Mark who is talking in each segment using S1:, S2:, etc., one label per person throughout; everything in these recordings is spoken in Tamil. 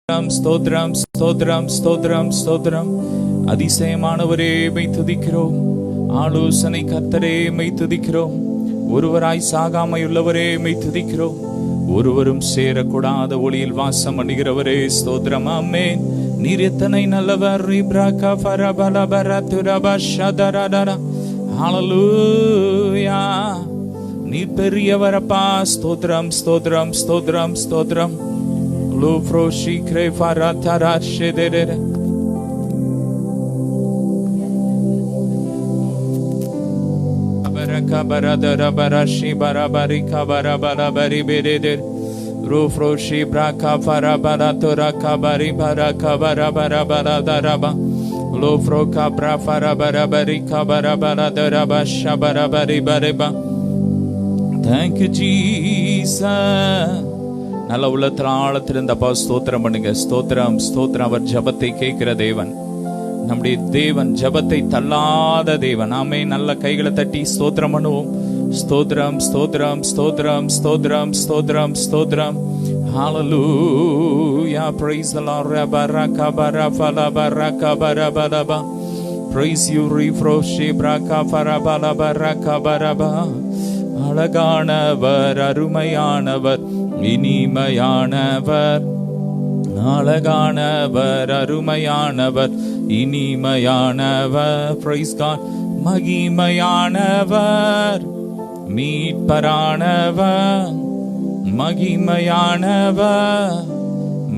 S1: ஸ்தோத்திரம் ஸ்தோத்திரம் ஸ்தோத்திரம் ஸ்தோத்திரம். அதிசயமானவரே மை துதிக்கிறோம். ஆலோசனை கர்த்தரே மை துதிக்கிறோம். ஒருவராய் சாகாமையுள்ளவரே மை துதிக்கிறோம். ஒருவரும் சேரக்கூடாத ஒளியில் வாசம் பண்ணுகிறவரே ஸ்தோத்திரம். ஆமென். நீர் எத்தனை நல்லவர். ஹல்லேலூயா. நீர் பெரியவரப்பா. ஸ்தோத்திரம் ஸ்தோத்திரம் ஸ்தோத்திரம் ஸ்தோத்திரம். லூஃப்ரோஷி கிரேஃபரதரா ஷெதெரே Kabaradara barashi barabari kabarabara bari beredir Rufroshi braka farabaratura kabari baraka barabara baradaraba Lufro kabra farabarabari kabarabaradara shabarabari bareba. Thank you Jesus. நல்ல உள்ளத்தில் ஆழத்திலிருந்தப்பா ஸ்தோத்திரம் பண்ணுங்க. ஸ்தோத்திரம் ஸ்தோத்திரம். அவர் ஜபத்தை கேட்கிற தேவன். நம்முடைய தேவன் ஜபத்தை தள்ளாத தேவன். ஆமே. நல்ல கைகளை தட்டி ஸ்தோத்திரம் பண்ணுவோம். ஸ்தோத்திரம் ஸ்தோத்திரம் ஸ்தோத்திரம் ஸ்தோத்திரம் ஸ்தோத்திரம் ஸ்தோத்திரம். ஹல்லேலூயா. praise the Lord. baraka barafala baraka barabalaba. praise you refroshi braka farabala baraka baraba. அழகானவர், அருமையானவர், இனிமையானவர். அழகானவர், அருமையானவர், இனிமையானவர். praise God. மகிமையானவர், மீட்பரானவர். மகிமையானவர்,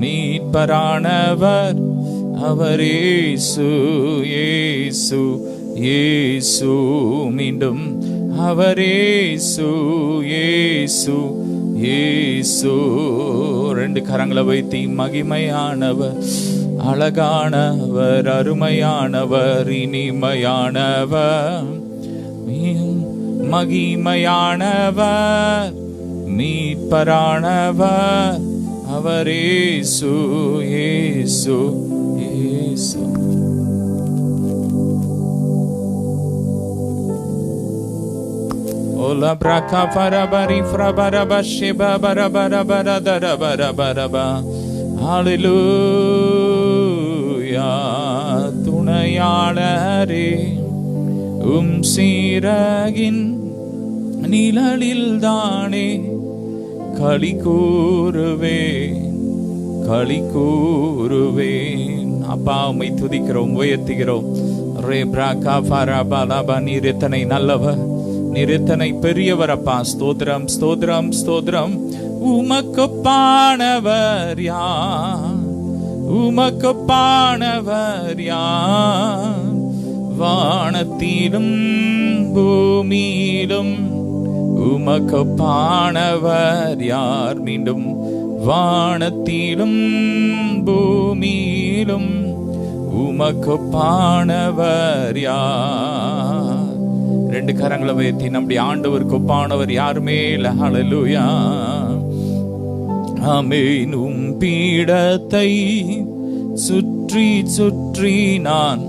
S1: மீட்பரானவர். அவர் இயேசு இயேசு இயேசு. மீண்டும் அவர் இயேசு இயேசு இயேசு. ரெண்டு கரங்களை வைத்து மகிமையானவர், அழகானவர், அருமையானவர், இனிமையானவர். மகிமையானவர், மீட்பரானவர். அவர் இயேசு இயேசு இயேசு. Ola braka farabari frabaraba sheba barabara baradara barabaraba. Hallelujah. துணையாளரே சீரகின் நிழலில் தானே களி கூறுவேன் களி கூறுவேன். அப்பா உம்மை துதிக்கிறோம், உயர்த்துகிறோம். ரே பிரகா ஃபரபலபா. நீர் எத்தனை நல்லவர், நீர் எத்தனை பெரியவர் அப்பா. ஸ்தோத்திரம் ஸ்தோத்திரம் ஸ்தோத்திரம். உமக்குப்பானவர் யார், உமக்குப்பானவர் யார். வானத்திலும் பூமியிலும் உமக்குப்பானவர் யார். மீண்டும் வானத்திலும் பூமியிலும் உமக்குப்பானவர் யார். ரெண்டு கரங்களை வைத்து நம்முடைய ஆண்டவருக்கு ஒப்பானவர் யாருமே இல்லை. ஹல்லேலூயா. ஆமென். பீடத்தை சுற்றி சுற்றி நான்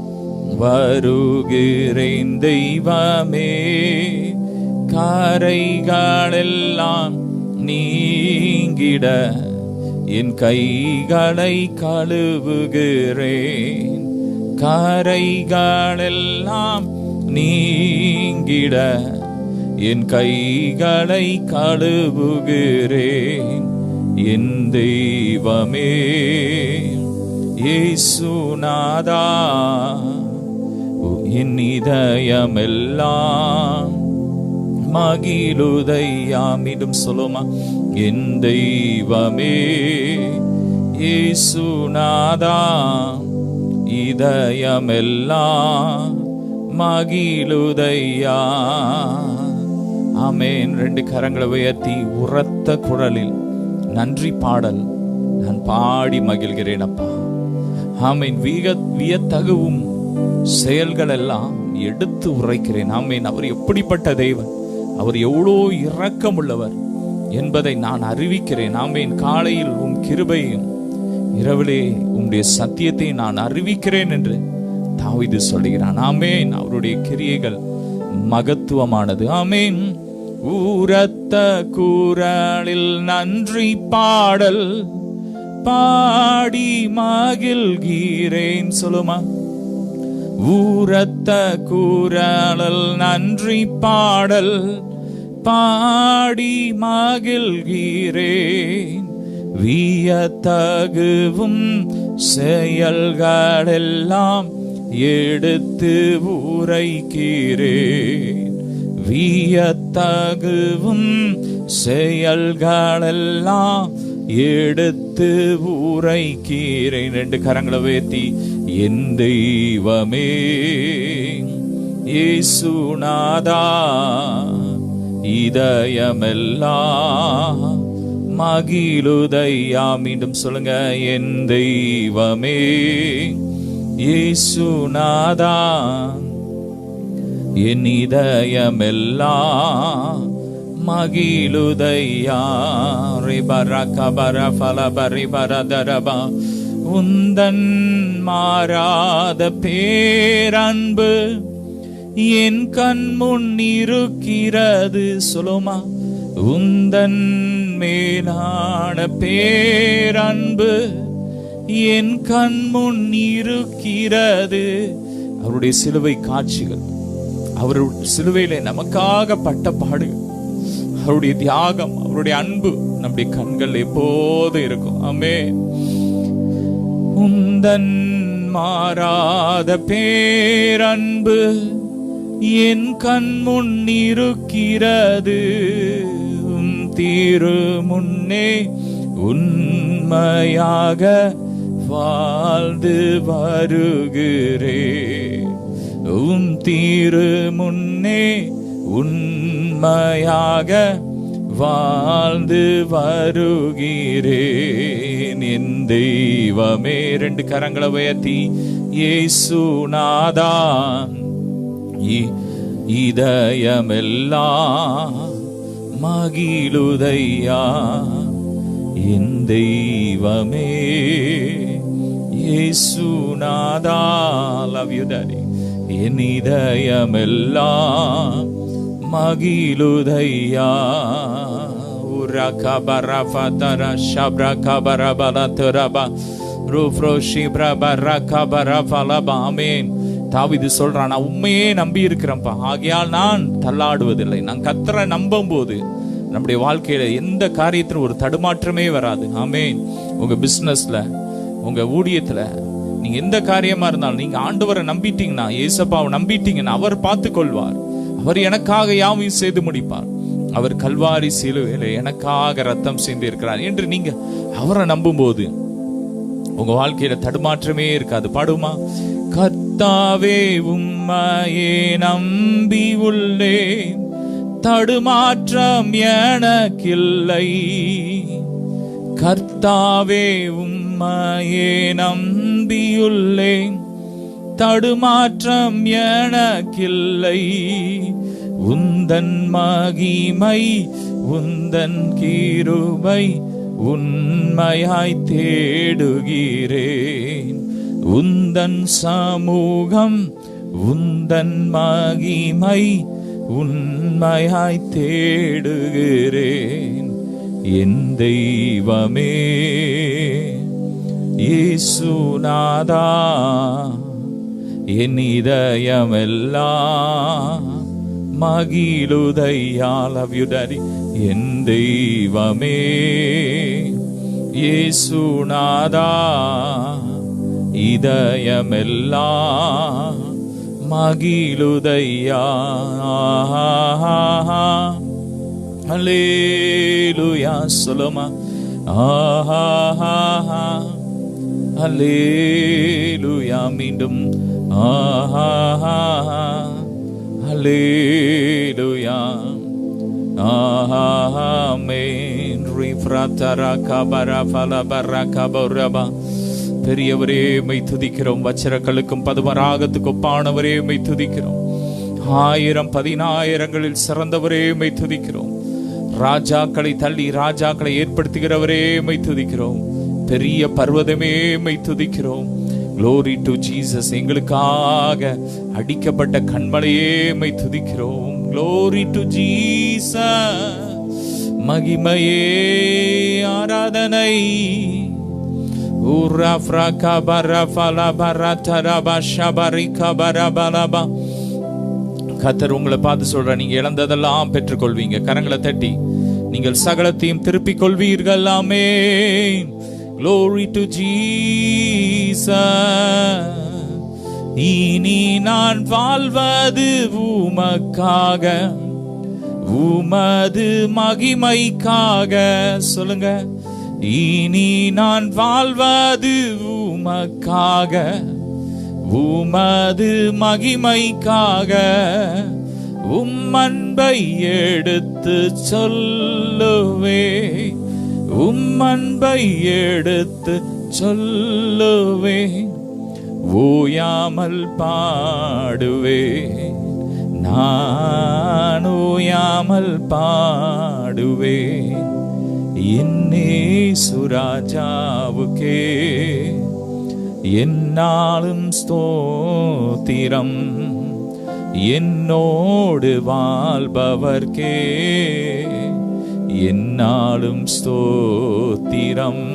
S1: வருகிறேன் தெய்வமே. கரைகளெல்லாம் நீங்கிட என் கைகளை கழுவுகிறேன். கரைகளெல்லாம் நீங்கிட என் கைகளை கழுவுகிறேன். என் தெய்வமே இயேசுநாதா. என் இதயமெல்லாம் மகிழுதையா. மீண்டும் சொல்லுமா. என் தெய்வமே இயேசுநாதா. இதயமெல்லாம் மகிழுதையா. ஆமென். ரெண்டு கரங்களை உயர்த்தி உரத்த குரலில் நன்றி பாடல் நான் பாடி மகிழ்கிறேன் அப்பா. ஆமென். வியத்தகுவும் செயல்கள் எல்லாம் எடுத்து உரைக்கிறேன். ஆமென். அவர் எப்படிப்பட்ட தெய்வன், அவர் எவ்வளோ இரக்கமுள்ளவர் என்பதை நான் அறிவிக்கிறேன். ஆமென். காலையில் உம் கிருபையும், இரவிலே உம்முடைய சத்தியத்தை நான் அறிவிக்கிறேன் என்று தாவீது சொல்லுகிறான். ஆமென். அவருடைய கிரியைகள் மகத்துவமானது. ஆமென். ஊரத்த குரலில் நன்றி பாடல் பாடி மகிழ்கிறேன். சொல்லுமா, ஊரத்த கூறல் நன்றி பாடல் பாடி மகிழ்கிறேன். வியத்தகுவும் செயல்களெல்லாம் எடுத்து உரைக்கிறேன். வியத்தகுவும் செயல்களெல்லாம் எடுத்து உரைக்கிறேன். 2 கரங்களை உயர்த்தி, என் தெய்வமே இயேசுநாதா, இதயமெல்லாம் மகிழுதையா. மீண்டும் சொல்லுங்க, என் தெய்வமே இயேசுநாதா, என் இதயமெல்லாம் மகிழுதையா. உந்தன் மாறாத பேரன்பு என் கண் முன் இருக்கிறது. சொல்லுமா, உந்தன் மேலான பேரன்பு என் கண் முன் இருக்கிறது. அவருடைய சிலுவை காட்சிகள், அவருடைய சிலுவையிலே நமக்காக பட்ட பாடுகள், அவருடைய தியாகம், அவருடைய அன்பு நம்முடைய கண்கள் எப்போது இருக்கும். ஆமென். உந்தன் மாறாத பேரன்பு என் கண் முன் இருக்கிறது. உன் திரு முன்னே உண்மையாக வாழ்ந்து வருகிறேன். உன் திரு முன்னே உண்மையாக வாழ்ந்து வருகிறேன். என் தெய்வமே, 2 கரங்களை உயர்த்தி, இயேசுநாதா, இதயமெல்லாம் மகிழுதையா. என் தெய்வமே இயேசுநாதா, லவ் யூ டாடி. என் இதயமெல்லாம் மகிழுதையா. உரகபரஃபதர ஷப்ரகபரபலதரப ரூஃப்ரோஷிப்ரபரகபரஃபலப. ஆமென். தாவீது சொல்றான், நான் உண்மையே நம்பி இருக்கிறேன்ப்பா, ஆகையால் நான் தள்ளாடுவதில்லை. நான் கர்த்தரை நம்பும் போது நம்முடைய வாழ்க்கையில எந்த காரியத்திலும் ஒரு தடுமாற்றமே வராது. ஆமென். உங்க பிசினஸ்ல, உங்க ஊழியத்துல, நீங்க எந்த காரியமா இருந்தாலும் நீங்க ஆண்டவரை நம்பிட்டீங்கன்னா, இயேசுப்பாவை நம்பிட்டீங்கன்னா அவர் பார்த்துக் கொள்வார். அவர் எனக்காக யாவையும் செய்து முடிப்பார். அவர் கல்வாரி சிலுவையிலே எனக்காக ரத்தம் சிந்தி இருக்கிறார் என்று நீங்க அவரை நம்பும் போது உங்க வாழ்க்கையில தடுமாற்றமே இருக்காது. பாடுமா, கர்த்தாவே உம்மையே நம்பி உள்ளேன், தடுமாற்றம் எனக்கில்லை. கர்த்தாவே உம்மையே நம்பியுள்ளேன், தடுமாற்றம் எனக்கில்லை. உந்தன் மகிமை உந்தன் கிருபை உண்மையாய் தேடுகிறேன். உந்தன் சமூகம் உந்தன் மகிமை உண்மையாய் தேடுகிறேன். என் தெய்வமே இயேசுநாதா, என் இதயமெல்லாம் மகிழுதையா. Love you daddy. என் தெய்வமே இயேசுநாதா, இதயமெல்லாம் மகிழுதையா. அல்லேலூயா. சொல்லுமா, அல்லேலூயா. மீண்டும் அல்லேலூயா. ஆமென். பெரியவரே மை துதிக்கிறோம். வச்சிரக்களுக்கும் பதுமராகத்துக்கு ஒப்பானவரே மை துதிக்கிறோம். 1000-10,000ங்களில் சிறந்தவரே மை துதிக்கிறோம். ராஜாக்களை தள்ளி ராஜாக்களை ஏற்படுத்துகிறவரே மை துதிக்கிறோம். பெரிய பர்வதமே மை துதிக்கிறோம். Glory to Jesus. எங்களுக்காக அடிக்கப்பட்ட கண்மலையே மை துதிக்கிறோம். Glory to Jesus. மகிமையே ஆராதனை கர்த்தர் உங்களை பார்த்து சொல்ற, நீங்க இழந்ததெல்லாம் பெற்றுக்கொள்வீங்க. கரங்களை தட்டி நீங்கள் சகலத்தையும் திருப்பிக் கொள்வீர்கள். ஆமென். Glory to Jesus. இனி நான் வாழ்வது உமக்காக, உமது மகிமைக்காக. சொல்லுங்க. இனி நான் வாழ்வது உமக்காக, உமது மகிமைக்காக. உம்மன்பை எடுத்து சொல்லுவே, உம்மன்பை எடுத்து சொல்லுவே. ஓயாமல் பாடுவே, நான் ஓயாமல் பாடுவே. இயேசு ராஜாவுக்கே என்னாலும் ஸ்தோத்திரம். என்னோடு வாழ்பவர்க்கே என்னாலும் ஸ்தோத்திரம்.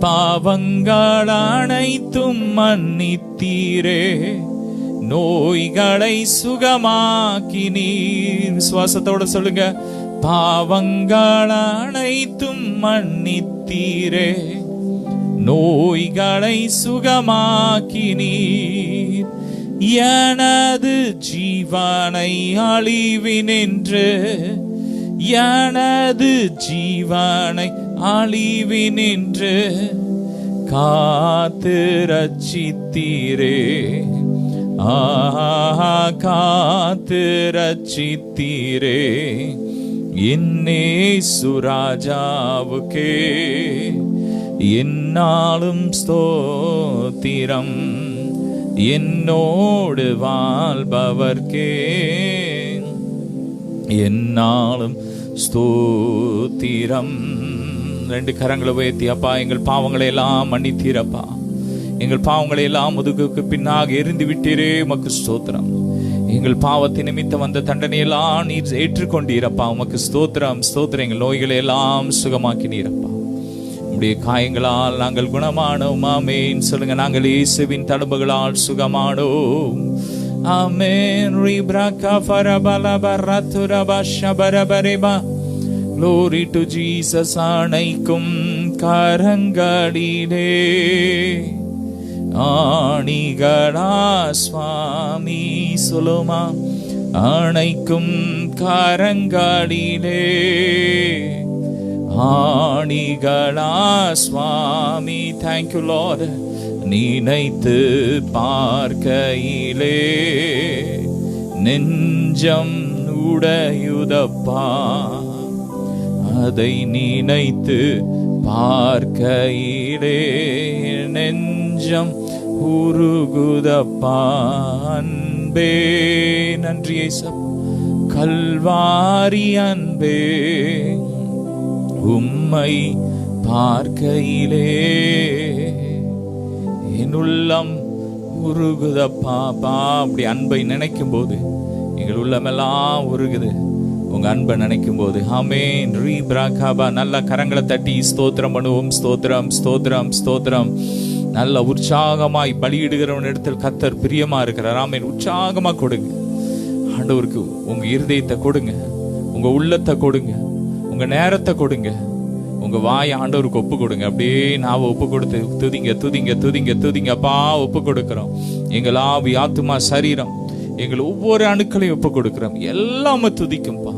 S1: பாவங்கள் அனைத்தும் மன்னித்தீரே, நோய்களை சுகமாக்கினீர். விசுவாசத்தோட சொல்லுங்க. பாவங்கள் அனைத்தும் மன்னித்தீரே, நோய்களை சுகமாக்கினீர். எனது ஜீவனை அழிவினின்று, எனது ஜீவனை அழிவினின்று காத்து ரட்சித்தீரே. காத்து ரட்சித்தீரே. இயேசு ராஜாவுக்கே என்னாலும் ஸ்தோத்திரம். என்னோடு வாழ்பவர்க்கே என்னாலும் ஸ்தோத்திரம். ரெண்டு கரங்களை உயர்த்தி, அப்பா எங்கள் பாவங்களை எல்லாம் மன்னித்தீரப்பா, எங்கள் பாவங்களை எல்லாம் முதுகுக்கு பின்னாக எரிந்து விட்டீரே, உமக்கு ஸ்தோத்திரம். எங்கள் பாவத்தின் நிமித்தம் வந்த தண்டனையெல்லாம் நீர் ஏற்றுக்கொண்டீரப்பா, உமக்கு ஸ்தோத்திரம் ஸ்தோத்திரம். எங்கள் நோய்களை எல்லாம் சுகமாக்கினீரப்பா, உம்முடைய காயங்களால் நாங்கள் குணமானோம். ஆமென். சொல்லுங்க. நாங்கள் இயேசுவின் தழும்புகளால் சுகமானோம். ஆமென். Glory to Jesus. அணைக்கும் கரங்களிலே ஆணிகளா சுவாமி. சொல்லுமா. அணைக்கும் கரங்களிலே ஆணிகளா சுவாமி. Thank you Lord. நினைத்து பார்க்கையிலே நெஞ்சம் உடையுதப்பா, அதை நினைத்து பார்க்கையிலே நெஞ்சம் உருகுதப்பா. அன்பே நன்றி ஏசப்பா, கல்வாரி அன்பே, உம்மை பார்க்கையிலே என் உள்ளம் உருகுதப்பா. அப்படி அன்பை நினைக்கும் போது எங்கள் உள்ளமெல்லாம் உருகுது, உங்க அன்பை நினைக்கும் போது. ஆமென். ரீப்ராகாபா. நல்ல கரங்களை தட்டி ஸ்தோத்திரம் பண்ணுவோம். ஸ்தோத்திரம் ஸ்தோத்திரம் ஸ்தோத்திரம். நல்ல உற்சாகமாய் பலியிடுகிறவன் இடத்தில் கர்த்தர் பிரியமா இருக்கிறார். ஆமென். உற்சாகமா கொடுங்க ஆண்டவருக்கு. உங்க இருதயத்தை கொடுங்க, உங்க உள்ளத்தை கொடுங்க, உங்க நேரத்தை கொடுங்க, உங்க வாய் ஆண்டவருக்கு ஒப்பு கொடுங்க. அப்படியே நாவை ஒப்பு கொடுத்து துதிங்க துதிங்க துதிங்க துதிங்க. அப்பா ஒப்பு கொடுக்கிறோம். எங்கள் ஆவி ஆத்துமா சரீரம் எங்கள் ஒவ்வொரு அணுக்களையும் ஒப்பு கொடுக்கிறோம். எல்லாமே துதிக்கும்பா.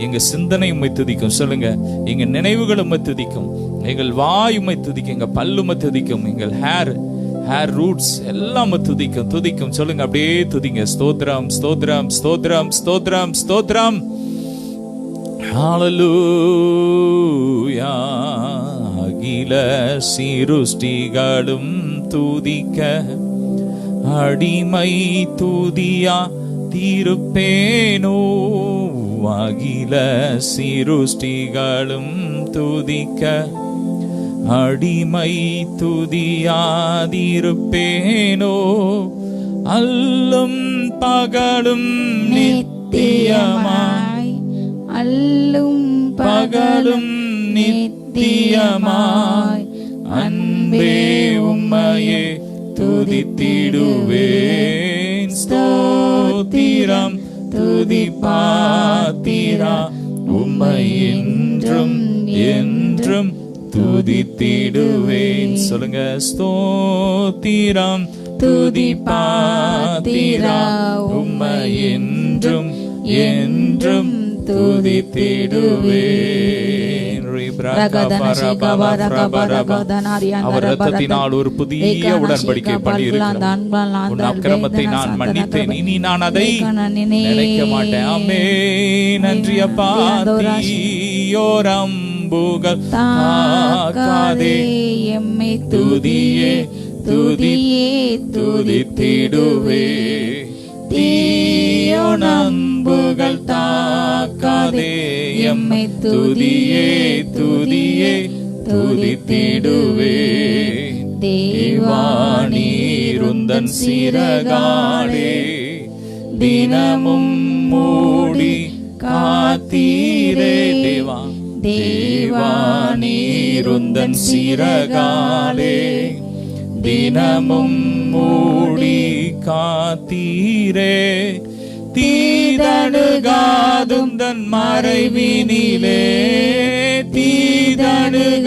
S1: எங்க சிந்தனை உம்மை துதிக்கும். சொல்லுங்க. எங்க நினைவுகள் உம்மை துதிக்கும், எங்கள் வாய் உம்மை துதிக்கும், எங்க பல்லுமை துதிக்கும், எங்கள் ஹேர் ரூட்ஸ் எல்லாம் துதிக்கும் துதிக்கும். சொல்லுங்க. அப்படியே துதிங்க. ஸ்தோத்திரம் ஸ்தோத்திரம் ஸ்தோத்திரம் ஸ்தோத்திரம் ஸ்தோத்திரம். ஹல்லேலூயா. அகில சிருஷ்டிகளும் துதிக்க அடிமை துதியா தீருப்பேனோ. அகில சிருஷ்டிகளும் துதிக்க அடிமை துதியாதிருப்பேனோ. அல்லும் பகலும் நித்தியமாய்,
S2: அல்லும் பகலும் நித்தியமாய்
S1: அன்பே உம்மையே துதித்திடுவேன். ஸ்தோத்திரம் துதி பாத்திரா, உம்மை என்றும் என்றும் துதித்திடுவேன். சொல்லுங்க, ஸ்தோத்திரம் துதி பாத்திரா, உம்மை என்றும் என்றும் துதித்திடுவேன். அவர் இரத்தத்தினால் ஒரு புதிய உடன்படிக்கை பண்ணியிருக்கிறார். உன் அக்கிரமத்தை நான் மன்னித்தேன், இனி நான் அதை நினைக்க மாட்டேன். ஆமென். நன்றி அப்பா. தீயோரம்புகள் தாக்காதே எம்மை துதியே துதியே துதித்திடுவே. தீயோரம்புகள் தாக்காதே எம்மை துதியே துதியே துதித்திடுவே. தேவா நீர் உந்தன் சிறகாலே தினமும் மூடி காத்தீரே. தேவா தேவா நீர் உந்தன் சிறகாலே தினமும் மூடி காத்தீரே. தீதணுகாதும் தன் மறைவினிலே, தீதணுகாதும்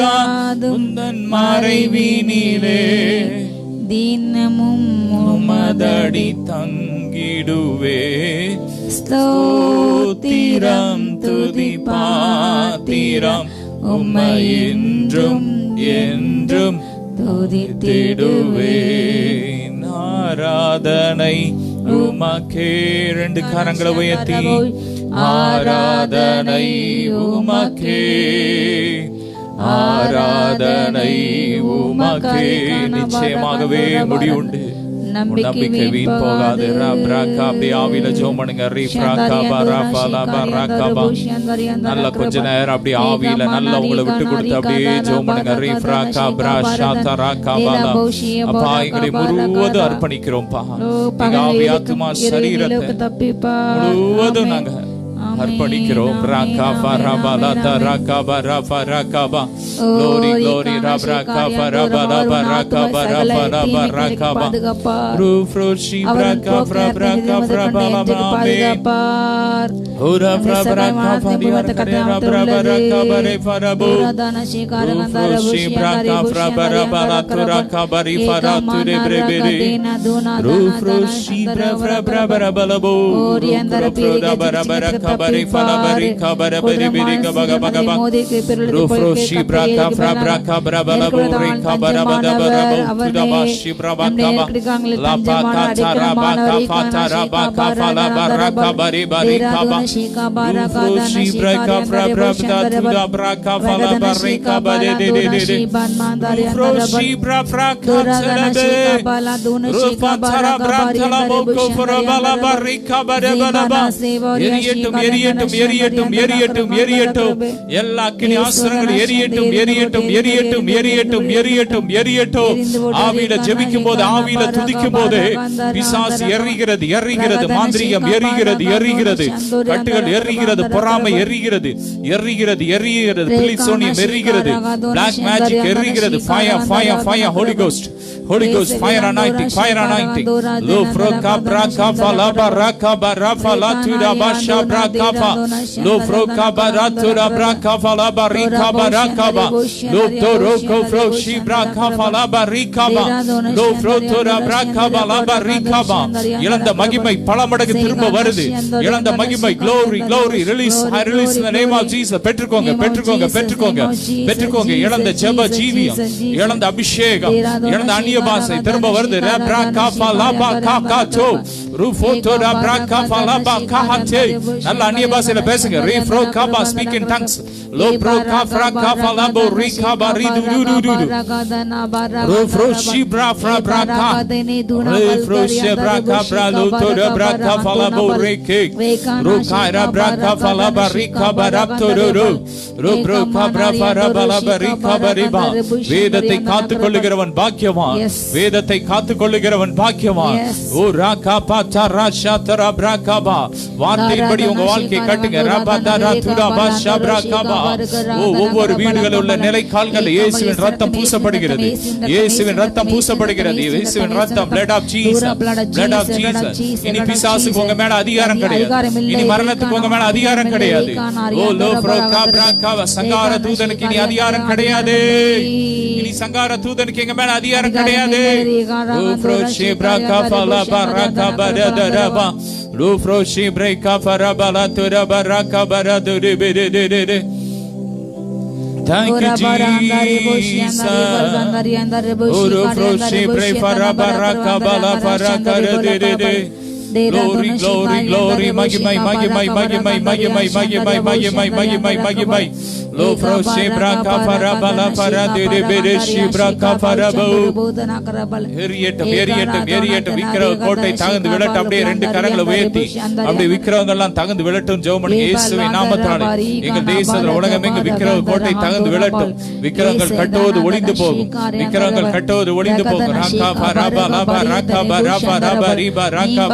S1: தன் மறைவினிலே, தினமும் உமதடி தங்கிடுவே. ஸ்தோத்திரம் துதி பாத்திரம், உம்மை என்றும் என்றும் துதித்திடுவேன். ஆராதனை உமக்கே. ரெண்டு கரங்களை உயர்த்தி ஆராதனை உமக்கே, ஆராதனை உமக்கே. நிச்சயமாகவே முடிவுண்டு, நம்பிக்கை வீண் போகாது. ஆவியில ஜெபம் பண்ணுங்க. நல்ல கொஞ்ச நேரம் அப்படி ஆவியில நல்லா உங்களை விட்டு கொடுத்து அப்படியே ஜெபம் பண்ணுங்க. அப்பா எங்களை முழுவதும் அர்ப்பணிக்கிறோம்ப்பா. எங்க ஆவி ஆத்துமா சரீரத்தை முழுவதும் நாங்க அர்ப்பணிக்கிறோம். Glory glory rabraka rabaraba rakaba rabaraba rakaba rufroshi braka rabraka rabalaba ora rabraka rabraka bare farabo rufroshi braka rabaraba rakaba rifaratu rebere rufroshi braka rabalabo rufroda bare falabari kabare bere bere gabaga baga rufroshi braka braka brabala bore kabara badabara kudabashi brabaka la pakata rabaka fatara baka fala baraka bari bari kaba rufroshi braka brabda tuda braka fala bari kabare de rufroshi braka selebe rufantara braka la boko forabala bari kabare badaba எரியட்டும் எரியட்டும் எரியட்டும் எரியட்டும் எரியட்டும் எல்லா அக்கினி ஆஸ்திரங்கள் எரியட்டும் எரியட்டும் எரியட்டும் எரியட்டும் எரியட்டும் எரியட்டும். ஆவியில ஜெபிக்கும் போது, ஆவியில துதிக்கும் போது பிசாசு எரிகிறது எரிகிறது, மாந்திரிகம் எரிகிறது எரிகிறது, கட்டுகள் எரிகிறது, பொறாமை எரிகிறது எரிகிறது எரிகிறது, பிலிசோனியம் எரிகிறது, பிளாக் மேஜிக் எரிகிறது. Fire fire fire, holy ghost Holy Ghost fire anointing, fire anointing. Lo froka braka fala baraka barafa la tuda basha braka fa. Lo froka baratura braka fala barika baraka ba. Lo toroko froshi braka fala barika ba. Lo frotura braka fala barika ba. இழந்த மகிமை பல மடங்கு திரும்ப வருது. இழந்த மகிமை, glory glory, release, I release in the name of Jesus. பெற்றுக்கோங்க பெற்றுக்கோங்க பெற்றுக்கோங்க பெற்றுக்கோங்க. இழந்த ஜெப ஜீவியம், இழந்த அபிஷேகம், இழந்த அந்நிய பாஷை திரும்ப வருது. நல்ல அந்நிய பாஷையில பேசுங்க. Speak in tongues. வேதத்தை காத்துக் கொள்ளுகிறவன் பாக்கியவான், வேதத்தை காத்துக் கொள்ளுகிறவன் பாக்கியவான். ஓ ராகாபா தரா ஷாதரா பிரகபா. வார்த்தையின்படி உங்க வாழ்க்கையை கட்டுங்க. ரபதரா துரபா ஷப்ரகபா. ஒவ்வொரு வீடுகளில் உள்ள நிலைக்கால்கள் இயேசுவின் ரத்தம் பூசப்படுகிறது. இயேசுவின் ரத்தம் பூசப்படுகிறது. இயேசுவின் ரத்தம், blood of Jesus, blood of Jesus. இனி பிசாசுக்கு உங்க மேல அதிகாரம் கிடையாது. இனி மரணத்துக்கு உங்க மேல அதிகாரம் கிடையாது. ஓ லோ பிரகபா. சங்கார தூதனுக்கு இனி அதிகாரம் கிடையாது. இனி சங்கார தூதனுக்கு எங்க மேல அதிகாரம் கிடையாது. ஓ ஃப்ரோஷி பிரகபா பரகபா ரதரபா. லோ ஃப்ரோஷி பிரகபா பலா துரபா ரகபா ரதுரிபிரிரிரி. Thank you, Jesus. Uru froshi pray faraba rakabala farakare. Glory, glory, glory. Magimai, magimai, magimai, magimai, magimai, magimai, magimai, magimai. Lo froshi braka farabala faradere bereshi braka farabo. எரியட்டும் எரியட்டும் எரியட்டும். விக்கிரக கோட்டை தகந்து விழட்டும். அப்படியே ரெண்டு கரங்களை உயர்த்தி அப்படியே விக்கிரகங்கள் எல்லாம் தகந்து விழட்டும். ஜெபம் இயேசுவின் நாமத்தினாலே எங்கள் தேசத்துல உலகம் எங்க விக்கிரக கோட்டை தகந்து விழட்டும். விக்கிரகங்கள் கட்டுவது ஒளிந்து போகும். விக்கிரகங்கள் கட்டுவது ஒளிந்து போகும். ராகா பரபா லபா ராகா பரபா ரபா ரீபா ராகா.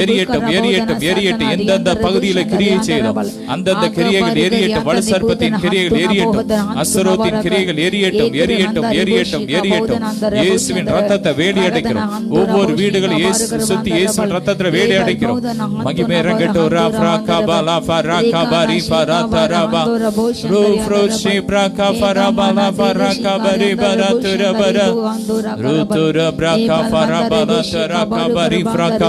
S1: எரியட்டும் எரியட்டும் எரியட்டும். எந்தெந்த பகுதியில கிரியை செய்தோம் அந்தந்த கிரியைகள் எரியட்டும். வலுசர்ப்பத்தின் கிரியைகள் எரியட்டும். அசுரோத்தின் கிரியைகள் எரியட்டும் எரியட்டும் எரியட்டும் எரியட்டும். இயேசுவின் ரத்தத்தை வேலி அடைக்கிறோம். ஒவ்வொரு வீடுகளும் இயேசு சுத்தி இயேசுவின் ரத்தத்துல வேலி அடைக்கிறோம். மகிமை இறங்கட்டும். ராஃப்ராகா பாலா ஃபராகா பரி ஃபராதரபா. ரூஃப்ரோஷி பிரகா ஃபரபலா ஃபராகா பரி பரதுரபர. ரூதுர பிரகா ஃபரபலா ஃபராகா பரி ஃபராகா.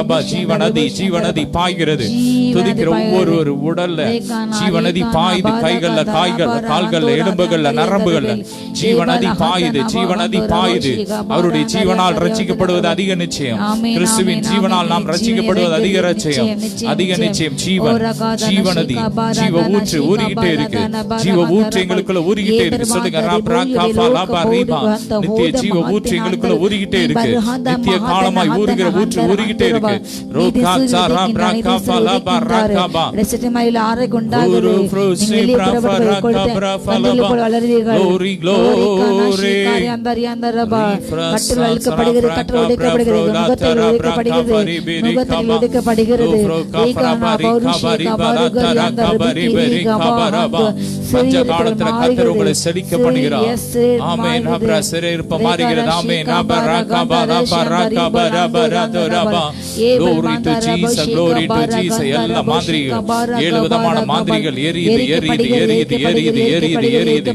S1: ஜீவநதி ஜீவநதி பாய்கிறது. துதிக்கிற ஒவ்வொரு உடல்ல ஜீவநதி பாயுது. கைகள்ல கால்கள்ல எலும்புகள்ல நரம்புகள்ல ஜீவநதி பாயுது. ஜீவநதி பாயுது. அவருடைய ஜீவனால் ரட்சிக்கப்படுவது அதிக நிச்சயம். கிறிஸ்துவின் ஜீவனால் நாம் ரட்சிக்கப்படுவது அதிக நிச்சயம். அதிக நிச்சயம். ஜீவன் ஜீவநதி ஜீவ ஊற்று ஊறிக்கிட்டே இருக்கு. ஜீவ ஊற்று எங்களுக்குள்ள ஊறிக்கிட்டே இருக்கு. சொல்லுங்க. நித்திய ஜீவ ஊற்று எங்களுக்குள்ள ஊறிக்கிட்டே இருக்கு. நித்திய காலமாய் ஊறுகிற ஊற்று ஊறிக்கிட்டே இருக்கு. பஞ்ச காலத்துல கர்த்தர் உங்களை செழிக்க பண்ணுகிறார். ஆமென். சிறையிருப்பு மாறுகிறது. ஆமென். Glory to Jesus, glory to Jesus. எல்லா மாந்திரிகள், 7 விதமான மாந்திரிகள் எரியுது எரியுது எரியுது எரியுது எரியுது எரியுது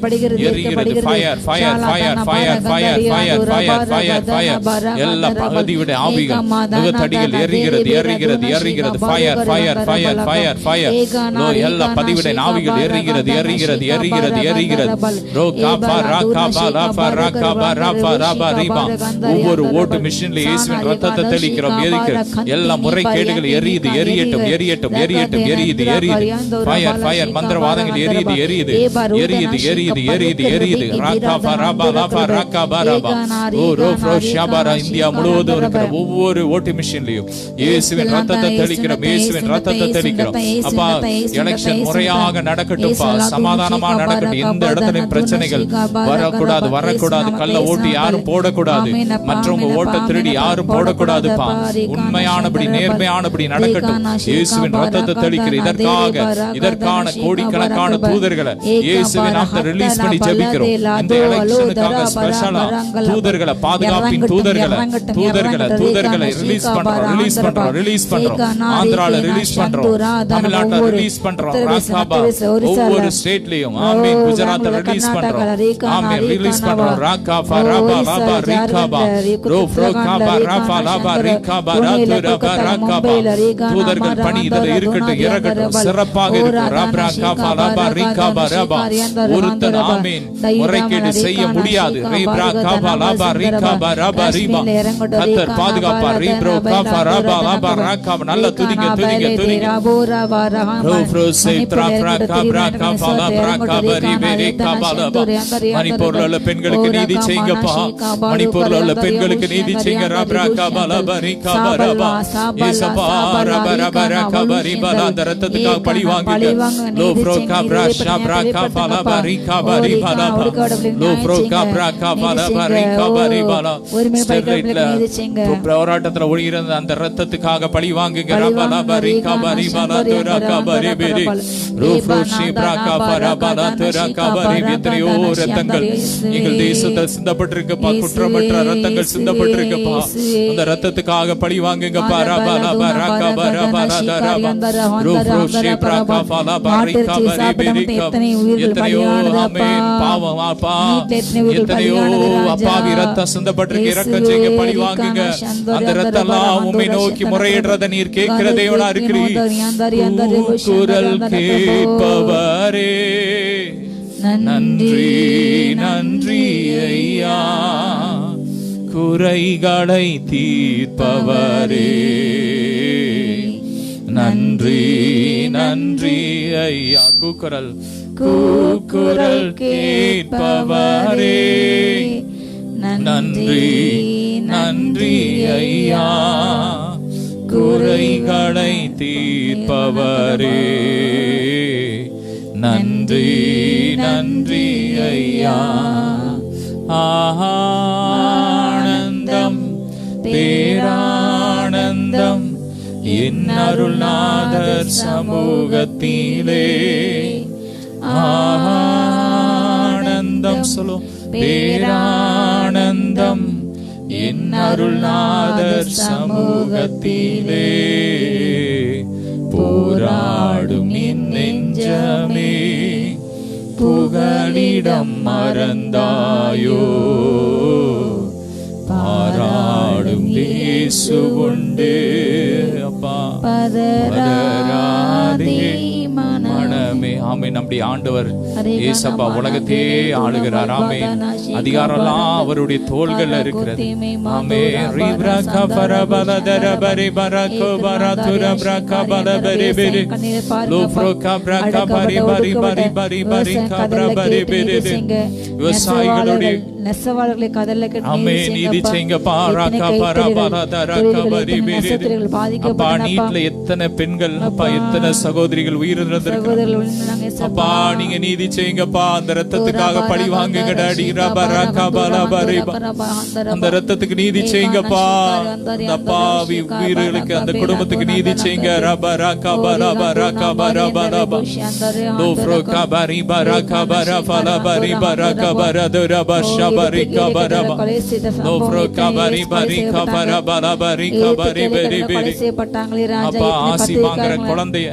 S1: எரிகிறது. Fire fire fire fire fire fire fire fire fire. எல்லா பகுதியுடைய ஆவிகள் முகத்தடிகள் எரிகிறது எரிகிறது எரிகிறது. Fire fire fire fire fire. லோ எல்லா பதிவுடைய ஆவிகள் எரிகிறது எரிகிறது எரிகிறது எரிகிறது. ரோ காபா ராகாபா ராபா ராகாபா ராபா ராபா ரிபா. ஒவ்வொரு ஓட்டு மிஷின்ல இயேசுவின் ரத்தத்தை தெளிக்கிறோம். எல்லா முறைகேடுகள் எரியுது எரியட்டும் எரியட்டும் எரியட்டும் எரியுது எரியுது. Fire fire. மந்திரவாதங்கள் எரியுது எரியுது எரியுது எரியுது எரியுது எரியுது. ராகாபா ராபா ராபா ராகாபா ராபா. ஓ ரோ ஃப்ரோ ஷாபாரா. இந்தியா முழுவதும் இருக்கிற ஒவ்வொரு ஓட்டு மிஷின்லயும் இயேசுவின் ரத்தத்தை தெளிக்கிறோம். இயேசுவின் ரத்தத்தை தெளிக்கிறோம். அப்பா எலெக்ஷன் முறையாக நடக்கட்டும்பா. சமாதானமா நடக்கட்டும். எந்த இடத்துலயும் பிரச்சனைகள் வரக்கூடாது வரக்கூடாது. கள்ள ஓட்டு யாரும் போடக்கூடாது. மற்றவங்க ஓட்ட திருடி யாரும் போடக்கூடாதுப்பா. உண்மையானபடி நேர்மையானபடி நடக்கட்டும். இயேசுவின் ரத்தத்தை தெளிக்கிற இதற்கான கோடிக்கணக்கான தூதர்களை இயேசுவின் நாமத்தை ரிலீஸ் பண்ணி ஜெபிக்கிறோம். இந்த எலெக்ஷனுக்காக ஸ்பெஷலா தூதர்களை, பாதுகாப்பின் தூதர்களை ரிலீஸ் பண்றோம் ரிலீஸ் பண்றோம் ரிலீஸ் பண்றோம். ஆந்திரால ரிலீஸ் பண்றோம். தமிழ்நாட்டுல ரிலீஸ் பண்றோம். ராகாபா ஒவ்வொரு ஸ்டேட்லயும். ஆமென். குஜராத்ல ரிலீஸ் பண்றோம். ஆமென். ரிலீஸ் பண்றோம். ராகாபா ராபா ராபா ரிகாபா ரோ ஃப்ரோகாபா ராபா ராபா ரிகாபா ராதுரபா ராகாபா. தூதர்கள் பணி இதில் இருக்கட்டும் இறக்கட்டும். சிறப்பாக இருக்கும். ராபா காபா ராபா ரிகாபா ராபா. ஒருத்தன் ஆமென் முறைகேடு செய்ய முடியாது. ரீப்ரா காபா ராபா ரிகாபா ராபா ரிபா. கர்த்தர் பாதுகாப்பா. ரீப்ரோ காபா ராபா ராபா ராகாபா. நல்ல துதிங்க துதிங்க துதிங்க. ரோ ஃப்ரோசே த்ராப்ரா காபா காபா ராபா காபா ரிபே ரிகாபா ராபா. மணிப்பூர்ல உள்ள பெண்களுக்கு நீதி செய்யுங்கப்பா. மணிப்பூர்ல உள்ள பெண்களுக்கு நீதி செய்யுங்க. ராபா காபா ராபா ரிகாபா ராபா. இயேசுப்பா ராபா ராபா ராகாபா ரிபா. அந்த ரத்தத்துக்காக பழி வாங்குங்க. லோ ஃப்ரோ காபா ஷாப்ரா போராட்டத்துல ஒளியிருந்த அந்த ரத்தத்துக்காக பழி வாங்குங்க. எத்தனையோ ரத்தங்கள் எங்கள் தேசத்தில் சிந்தப்பட்டிருக்குப்பா, குற்றமற்ற ரத்தங்கள் சிந்தப்பட்டிருக்குப்பா. அந்த ரத்தத்துக்காக பழி வாங்குங்க. எத்தனையோ பாவம் அப்பா, எத்தனையோ அப்பாவி ரத்தம் சிந்தப்பட்டிருக்கு. இரக்கம் செய்ய பழி வாங்குங்க. அந்த ரத்தம் எல்லாம் உம்மை நோக்கி முறையிடுறத நீர் கேட்கிற தேவனா இருக்கிறீர். குரல் கேட்பவரே நன்றி நன்றி ஐயா, குறைகளை தீர்ப்பவரே நன்றி நன்றி ஐயா. கூக்குரல் கூக்குரல் கேட்பவரே நன்றி நன்றி ஐயா, குறைகளை தீர்ப்பவரே நன்றி நன்றி ஐயா. ஆனந்தம் பேரானந்தம் என் அருள்நாதர் சமூகத்திலே. ஆனந்தம் சொல்லும் பேரானந்தம் என் அருள்நாதர் சமூகத்திலே. போராடும் என் நெஞ்சமே புகலிடம் மறந்தாயோ, பாராடும் இயேசு உண்டு அப்பா, பதறாதே மனமே. ஆமே, நம்முடைய ஆண்டவர் இயேசப்பா உலகத்தையே ஆளுகிறார். ஆமே, அதிகாரம்லாம் அவருடைய தோள்கள் இருக்கிறது. ஆமே, ரீப்ரகா பரபலதர பரி பரகோ பரதுர பிரகா பலபரி பரி லோப்ரோகா பிரகா பரி பரி பரி பரி பரி கப்ர பரி பரி. விவசாயிகளுடைய நெசவாளர்களை கதல்ல கட்டி ஆமே நீதி செய்யுங்க. பாராகா பரபலதர கபரி பரி. அப்பா, நீட்ல எத்தனை பெண்கள் அப்பா, எத்தனை சகோதரிகள் உயிரிழந்திருக்கிறார்கள் அப்பா, நீங்க நீதி செய்யுங்கப்பா. அந்த ரத்தத்துக்காக பழி வாங்குங்க டாடி. அந்த ரத்தத்துக்கு நீதி செய்யுங்கப்பா. அந்த அப்பாவி உயிர்களுக்கு, அந்த குடும்பத்துக்கு நீதி செய்யுங்க. ஆசி வாங்குற குழந்தைய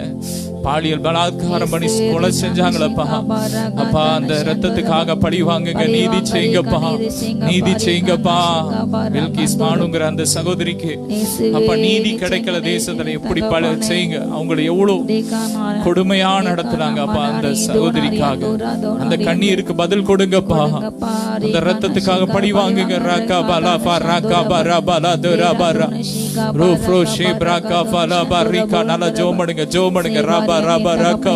S1: பாலியல் பலாத்காரம் பண்ணி கொலை செஞ்சாங்களப்பா. அப்பா, அந்த ரத்தத்துக்காக பழி வாங்குங்க. நீதி செய்யுங்கப்பா, நீதி செய்யுங்கப்பா. பில்கிஸ் பானுங்கிற அந்த சகோதரிக்கு அப்பா நீதி கிடைக்கல தேசத்துல. எப்படி செய்யுங்க. அவங்களை எவ்வளவு கொடுமையா நடத்துனாங்க அப்பா. அந்த சகோதரிக்காக அந்த கண்ணீருக்கு பதில் கொடுங்கப்பா. அந்த ரத்தத்துக்காக பழி வாங்குங்க. ராகா பலா ராகா பரா பலா துரா பரா ரோஃப்ரோ ஷேப்ராகா பலா பரிகா. நல்லா ஜோமடுங்க, ஜோமடுங்க. ராபா ராபா ராகா.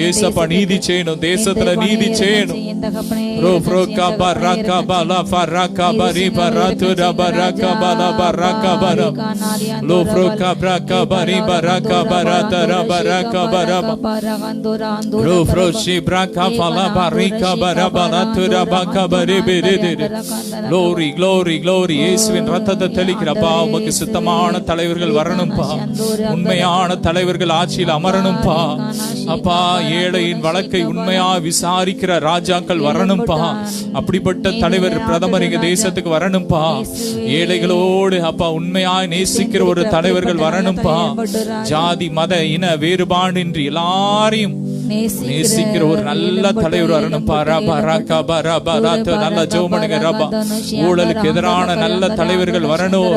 S1: ஏசப்பா நீதி செய்யணும், தேசத்துல நீதி செய்யணும். ரோஃப்ரோ காபா ராகா பலா ஃபராகா பரி பரா துரா பராகா பலா பராகா பரா லோஃப்ரோ காப்ரா காபரி பராகா பரா தரா பராகா பரா ரோஃப்ரோ ஷேப்ராகா பலா பரிகா பரா பலா துரா பாகா பரி பரி. Glory glory glory. இயேசுவின் ரத்தத்தை தெளிக்கிறப்பா. உமக்கு சுத்தமான தலைவர்கள் வரணும்பா. உண்மையான தலைவர்கள் ஆட்சியில் அமரணும்பா. அப்பா, ஏழையின் வழக்கை உண்மையா விசாரிக்கிற ராஜாக்கள் வரணும்பா. அப்படிப்பட்ட தலைவர் பிரதமர் எங்க தேசத்துக்கு வரணும்பா. ஏழைகளோடு அப்பா உண்மையா நேசிக்கிற ஒரு தலைவர்கள் வரணும்பா. ஜாதி மத இன வேறுபாடின்றி எல்லாரையும் நேசிக்கிற ஒரு நல்ல தலைவர் வரணும்பா. நல்ல ஜோமனுங்க ரபா. ஊழலுக்கு எதிரான நல்ல தலைவர்கள் வரணும்.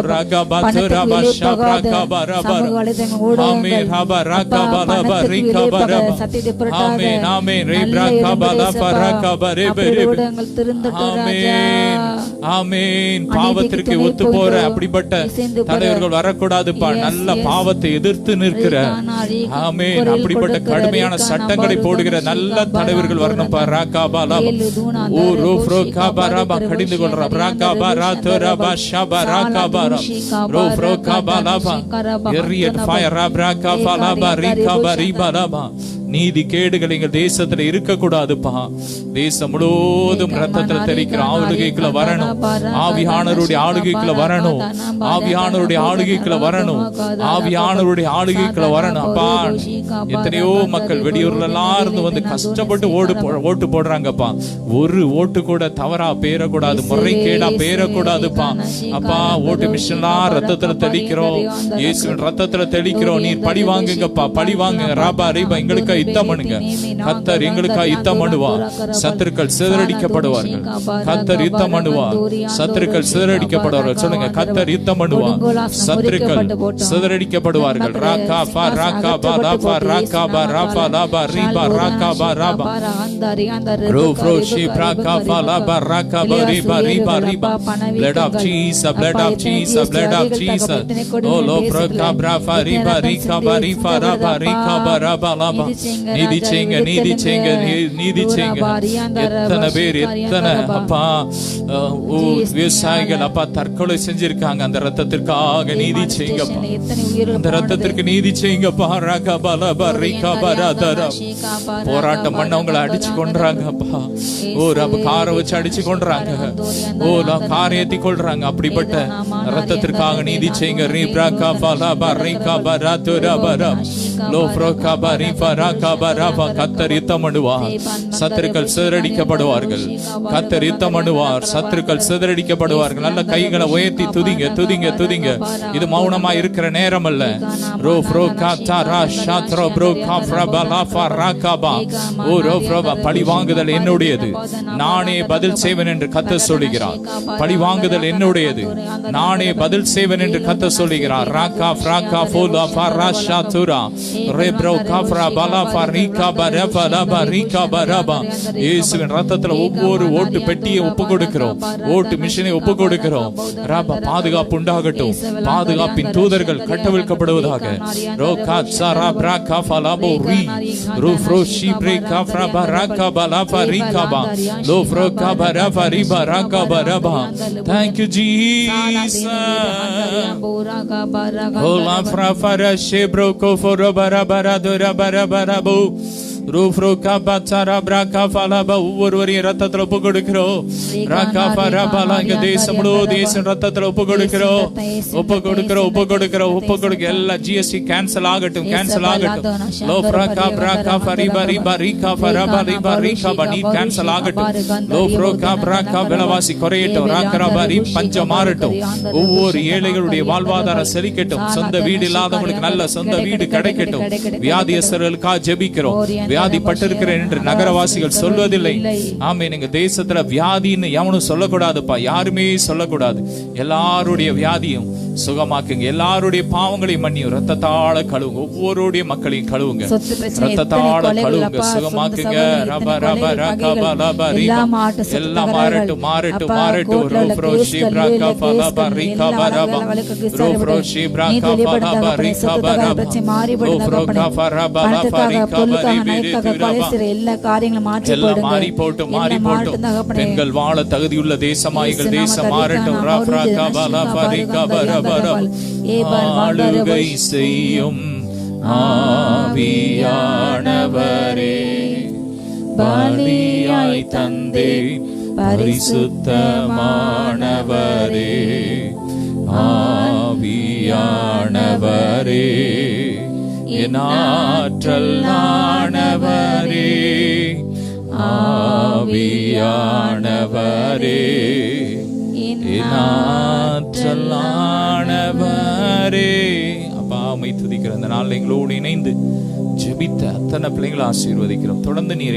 S1: பாவத்திற்கு ஒத்து போற அப்படிப்பட்ட தலைவர்கள் வரக்கூடாதுப்பா. நல்ல பாவத்தை எதிர்த்து நிற்கிற ஆமேன் அப்படிப்பட்ட கடுமையான சட்டங்கள் போடுகிற நல்ல தலைவர்கள் வரணும். கடிந்து கொள்ற நீதி கேடுகள் எங்க தேசத்துல இருக்க கூடாதுப்பா. தேசம் முழுவதும் ரத்தத்துல தெரிக்கிற ஆளுகைக்குள்ள வரணும். ஆவியானவருடைய ஆளுகைக்குள்ள வரணும். ஆவியானவருடைய ஆளுகைக்குள்ள வரணும். ஆவியானவருடைய ஆளுகைக்குள்ள வரணும். அப்பா, எத்தனையோ மக்கள் வெளியூர்ல எல்லாம் இருந்து வந்து கஷ்டப்பட்டு ஓட்டு போடுறாங்கப்பா. ஒரு ஓட்டு கூட தவறா பேரக்கூடாது, முறைகேடா பேரக்கூடாதுப்பா. அப்பா, ஓட்டு மிஷின்லாம் ரத்தத்துல தெளிக்கிறோம், இயேசுவின் ரத்தத்துல தெளிக்கிறோம். நீர் பழி வாங்குங்கப்பா, பழி வாங்குங்க. ராபா ரீபா, எங்களுக்கா யுத்தம் பண்ணுங்க. கர்த்தர் எங்களுக்கா யுத்தம் பண்ணுவார். சத்துருக்கள் சிதறடிக்கப்படுவார்கள். கர்த்தர் யுத்தம் பண்ணுவார். சத்துருக்கள் சிதறடிக்கப்படுவார்கள். சொல்லுங்க, கர்த்தர் யுத்தம் பண்ணுவார். சத்துருக்கள் சிதறடிக்கப்படுவார்கள். ராகா பா ராகா பா ராபா ராகா பா ராபா லாபா ரீபா ராகா பா ராபா ரோ ஃப்ரோ ஷி ராகா பா லாபா ராகா பா ரீபா ரீபா ரீபா. Blood of Jesus, blood of Jesus, blood of Jesus. Oh Lord, Raaga பா ரீபா ரீகா பா ரீபா ராபா ரீகா பா ராபா லாபா. நீதி செய்யுங்க, நீதி செய்யுங்க, நீதி செய்யுங்க. எத்தனை பேர், எத்தனை அப்பா விவசாயிகள் அப்பா தற்கொலை செஞ்சிருக்காங்க. அந்த ரத்தத்திற்காக நீதி செய்யுங்கப்பா. அந்த ரத்தத்திற்கு நீதி செய்யுங்கப்பா. ராகா பா லாபா ரீகா பா ராதா. போராட்டம் பண்ணவங்களை அடிச்சு கொன்றாங்கப்பா. ஓ ரப்ப காரை வச்சு அடிச்சு கொன்றாங்க. ஓ காரை ஏத்தி கொள்றாங்க. அப்படிப்பட்ட ரத்தத்திற்காக நீதி செய்யுங்க. ரீப்ராகா பா லாபா ரீகா பா ராதுரா பரா லோ ஃப்ரோகா பா ரீபா ராகா பா ராபா. கர்த்தர் யுத்தம் பண்ணுவார். சத்துருக்கள் சிதறடிக்கப்படுவார்கள். கர்த்தர் யுத்தம் பண்ணுவார். சத்துருக்கள் சிதறடிக்கப்படுவார்கள். நல்ல கைகளை உயர்த்தி துதிங்க, துதிங்க, துதிங்க. இது மௌனமா இருக்கிற நேரம் அல்ல. ரோ ஃப்ரோகா தாரா ஷாத்ரோ ப்ரோகா ஃப்ரபா லாஃபா ராகாபா. ஓ ரோ ஃப்ரோபா, பழி வாங்குதல் என்னுடையது, நானே பதில் செய்வேன் என்று கர்த்தர் சொல்லுகிறார். பழி வாங்குதல் என்னுடையது, நானே பதில் செய்வேன் என்று கர்த்தர் சொல்லுகிறார். ராகா ஃப்ராகா ஃபோலா ஃபரா ஷாதுரா ரெப்ரோ காஃப்ரா பலா ஃபரிகா பரபா லபா ரிகா பரபா. இயேசுவின் ரத்தத்துல ஒவ்வொரு ஓட்டு பெட்டியை ஒப்பு கொடுக்கிறோம். ஓட்டு மிஷினை ஒப்பு கொடுக்கிறோம். ராபா, பாதுகாப்பு உண்டாகட்டும். பாதுகாப்பின் தூதர்கள் கட்டவிழ்க்கப்படுவதாக. ரோகா சாரா பிராகா ஃபலாபோ ரி ரூஃப்ரோ ஷிப்ரே காஃப்ரா பராகா பலா ஃபரிகா பா லோ ஃப்ரோகா பரபா ரிபா ராகா பரபா. Thank you Jesus. Ola fra fara shebro ko foro bara bara dora bara bara bo ரூஃப்ரோ காபா சாரா பிராகா ஃபலாபா. ஒவ்வொருவரையும் ரத்தத்துல ஒப்பு கொடுக்கிறோம். ராகா ஃபராபாலா, இங்க தேசம் முழுவதும் தேசம் ரத்தத்துல ஒப்பு கொடுக்கிறோம், ஒப்பு கொடுக்கிறோம், ஒப்பு கொடுக்கிறோம், ஒப்பு கொடுக்க. எல்லா ஜிஎஸ்டி கேன்சல் ஆகட்டும், கேன்சல் ஆகட்டும். லோ ஃப்ராகா பிராகா ஃபரிபா ரிபா ரிகா ஃபராபா ரிபா ரிகா நீ கேன்சல் ஆகட்டும். லோ ஃப்ரோகா பிராகா விலவாசி குறையட்டும். ராகராபா ரி பஞ்சம் மாறட்டும். ஒவ்வொரு ஏழைகளுடைய வாழ்வாதாரம் செழிக்கட்டும். சொந்த வீடு இல்லாதவங்களுக்கு நல்ல சொந்த வீடு கிடைக்கட்டும். வியாதியஸ்தர்களுக்காக ஜெபிக்கிறோம். வியாதிப்பட்டிருக்கிறேன் என்று நகரவாசிகள் சொல்வதில்லை. ஆமே, நீங்க தேசத்துல வியாதின்னு எவனும் சொல்லக்கூடாதுப்பா. யாருமே சொல்லக்கூடாது. எல்லாருடைய வியாதியும் சுகமாக்குங்க. எல்லாருடைய பாவங்களையும் மன்னியும். ரத்தத்தால கழுவுங்க. ஒவ்வொருடைய மக்களையும் கழுவுங்க. ரத்தத்தால கழுவுங்க, சுகமாக்குங்க. ரபா ரபா ரகபா லபா ரிபா. எல்லாம் மாறட்டும், மாறட்டும், மாறட்டும். ரோஃப்ரோ ஷிப்ரா கபா லபா ரிகபா ரபா. ரோஃப்ரோ ஷிப்ரா கபா லபா ரிகபா ரபா. ரோஃப்ரோ கபா ரபா லபா ரிகபா ரிபே. எல்லா காரியங்களும் மாறி போட்டும், மாறி போட்டும். பெண்கள் வாழ தகுதியுள்ள தேசமாய்கள் தேசம் மாறட்டும். ராஃப்ரா கபா லபா ரிகபா ரபா. ஆளுகை செய்யும் ஆவியானவரே, பலியாய் தந்தே பரிசுத்தமானவரே. ஆவியானவரே, என் ஆற்றல் ஆனவரே. ஆவியானவரே, என் ஆற்றல் ஆனவரே. அப்பா, உம்மை துதிக்கிற அந்த நாள் எங்களோடு இணைந்து ஜெபித்த அத்தனை பிள்ளைகளை ஆசீர்வதிக்கிறோம். தொடர்ந்து நீர்